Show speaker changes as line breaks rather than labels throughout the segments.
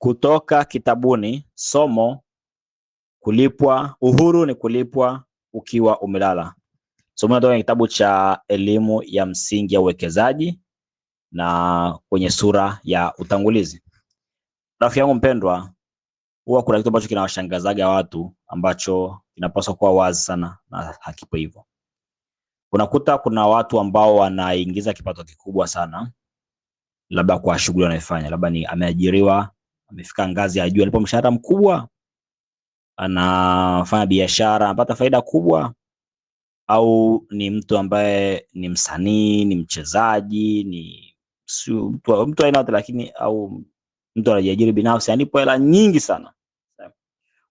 Kutoka kitabuni, somo kulipwa, uhuru ni kulipwa ukiwa umelala. Somo linatoka kwenye kitabu cha elimu ya msingi ya uwekezaji na kwenye sura ya utangulizi. Rafiki yangu mpendwa, huwa kuna kitu ambacho kinawashangazaga watu ambacho kinapaswa kuwa wazi sana na hakipo hivyo. Unakuta kuna watu ambao wanaingiza kipato kikubwa sana, labda kwa shughuli wanayofanya, labda ni ameajiriwa, amefika ngazi ya juu, alipo mshahara mkubwa, anafanya biashara, anapata faida kubwa, au ni mtu ambaye ni msanii, ni mchezaji, ni mtu aina yote, lakini au mtu anajiajiri binafsi, anipo hela nyingi sana.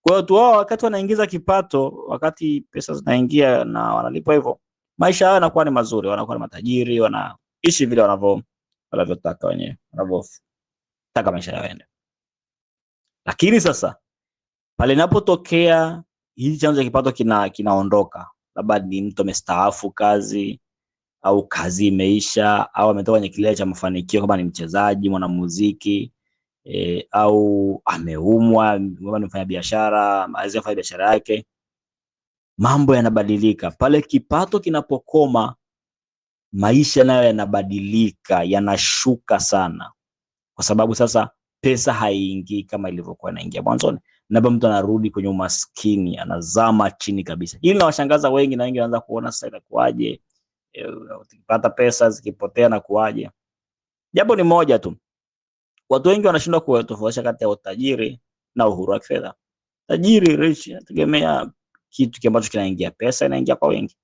Kwa hiyo watu wao wakati wanaingiza kipato, wakati pesa zinaingia na wanalipwa hivyo, maisha yao yanakuwa ni mazuri, wanakuwa ni matajiri, wanaishi vile wanavyotaka wenyewe, wanavyotaka maisha yao yaende. Lakini sasa pale inapotokea hili chanzo cha kipato kinaondoka, labda ni mtu amestaafu kazi, au kazi imeisha, au ametoka kwenye kilele cha mafanikio kama ni mchezaji, mwanamuziki, au ameumwa, kama ni mfanya biashara, afanya biashara yake, mambo yanabadilika. Pale kipato kinapokoma, maisha nayo yanabadilika, yanashuka sana, kwa sababu sasa pesa haiingii kama ilivyokuwa inaingia mwanzoni, na mtu anarudi kwenye umaskini, anazama chini kabisa. Hili linawashangaza wengi, na wengi wanaanza kuona sasa itakuwaje ukipata pesa zikipotea na kuaje. Jambo ni moja tu, watu wengi wanashindwa kutofautisha kati ya utajiri na uhuru wa kifedha. Tajiri, rich, inategemea kitu ambacho kinaingia, pesa inaingia kwa wengi.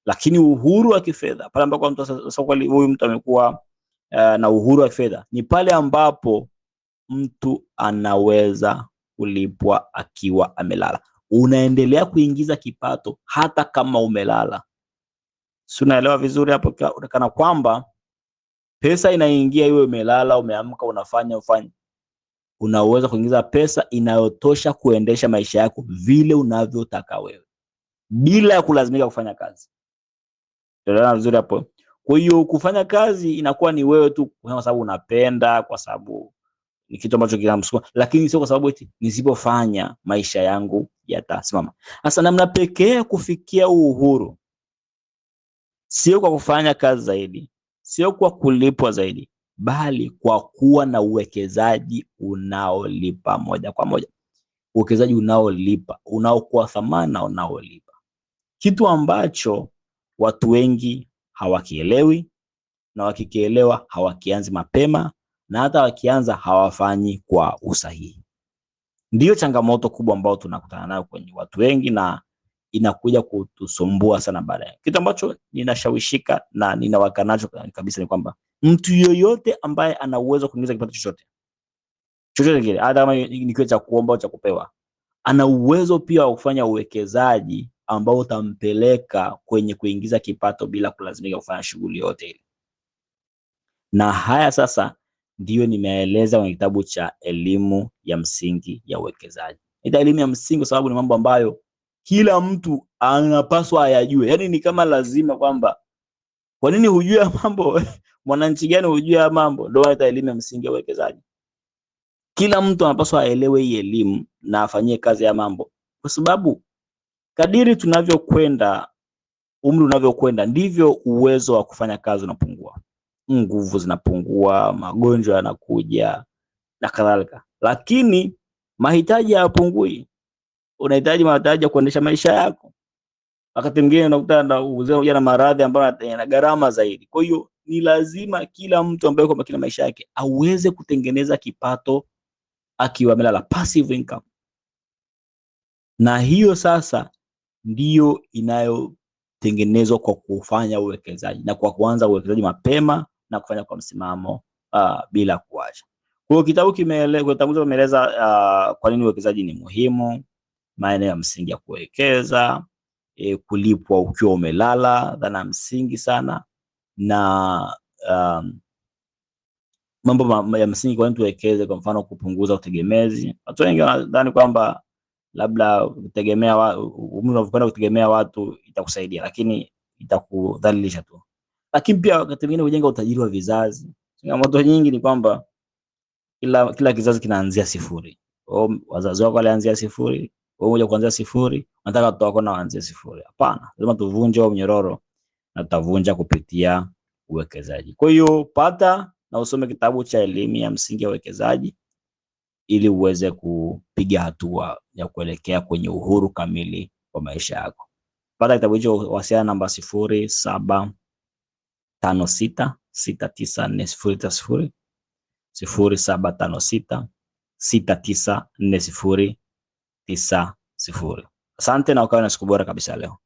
Lakini uhuru wa kifedha, pale ambapo mtu sasa kweli huyu mtu amekuwa na uhuru wa kifedha, ni pale ambapo mtu anaweza kulipwa akiwa amelala. Unaendelea kuingiza kipato hata kama umelala. Si unaelewa vizuri hapo? Kana kwamba pesa inaingia iwe umelala, umeamka, unafanya. Unaweza kuingiza pesa inayotosha kuendesha maisha yako vile unavyotaka wewe, bila ya kulazimika kufanya kazi. Tunaelewana vizuri hapo? Kwa hiyo kufanya kazi inakuwa ni wewe tu kwa sababu unapenda, kwa sababu ni kitu ambacho kinamsukuma, lakini sio kwa sababu eti nisipofanya maisha yangu yatasimama. Sasa namna pekee kufikia uhuru sio kwa kufanya kazi zaidi, sio kwa kulipwa zaidi, bali kwa kuwa na uwekezaji unaolipa moja kwa moja. Uwekezaji unaolipa, unaokuwa thamani na unaolipa. Kitu ambacho watu wengi hawakielewi, na wakikielewa hawakianzi mapema, na hata wakianza hawafanyi kwa usahihi. Ndiyo changamoto kubwa ambayo tunakutana nayo kwenye watu wengi, na inakuja kutusumbua sana baadaye. Kitu ambacho ninashawishika na ninawaka nacho kabisa ni kwamba mtu yoyote ambaye ana uwezo kuingiza kipato chochote kile, hata kama ni kitu cha kuomba au cha kupewa, ana uwezo pia wa kufanya uwekezaji ambao utampeleka kwenye kuingiza kipato bila kulazimika kufanya shughuli yote ile. Na haya sasa ndiyo nimeeleza kwenye kitabu cha elimu ya msingi ya uwekezaji. Ita elimu ya msingi kwa sababu ni mambo ambayo kila mtu anapaswa ayajue. Yaani ni kama lazima kwamba kwa nini hujue mambo? Mwananchi gani hujue mambo? Ndio ita elimu ya msingi ya uwekezaji. Kila mtu anapaswa aelewe hii elimu na afanyie kazi ya mambo. Kwa sababu kadiri tunavyokwenda, umri unavyokwenda, ndivyo uwezo wa kufanya kazi unapungua. Nguvu zinapungua, magonjwa yanakuja na kadhalika. Lakini mahitaji hayapungui. Unahitaji mahitaji ya kuendesha maisha yako. Wakati mwingine unakuta na maradhi ambayo yana gharama zaidi. Kwa hiyo ni lazima kila mtu ambaye kwa makini maisha yake aweze kutengeneza kipato akiwa amelala, passive income. Na hiyo sasa ndiyo inayotengenezwa kwa kufanya uwekezaji, na kwa kuanza uwekezaji mapema na kufanya kwa msimamo bila kuacha. Kwa hiyo kitabu kimeeleza kwa nini uwekezaji ni muhimu, maeneo ya msingi ya kuwekeza, kulipwa ukiwa umelala, dhana msingi sana, na mambo ya msingi kwa nini tuwekeze, kwa mfano kupunguza utegemezi. Watu wengi wanadhani kwamba labda kutegemea unavyokwenda kutegemea watu itakusaidia, lakini itakudhalilisha tu. Lakini pia wakati mwingine hujenga utajiri wa vizazi. Changamoto nyingi ni kwamba kila kizazi kinaanzia sifuri. Wazazi wako walianzia sifuri, wewe moja kuanzia sifuri, nataka watoto wako na waanzie sifuri. Hapana, lazima tuvunje huo mnyororo, na tutavunja kupitia uwekezaji. Kwa hiyo pata na usome kitabu cha Elimu ya Msingi ya Uwekezaji ili uweze kupiga hatua ya kuelekea kwenye uhuru kamili wa maisha yako. Pata kitabu hicho, wasiliana namba 0756694090, 0756694090. Asante na ukawe na siku bora kabisa leo.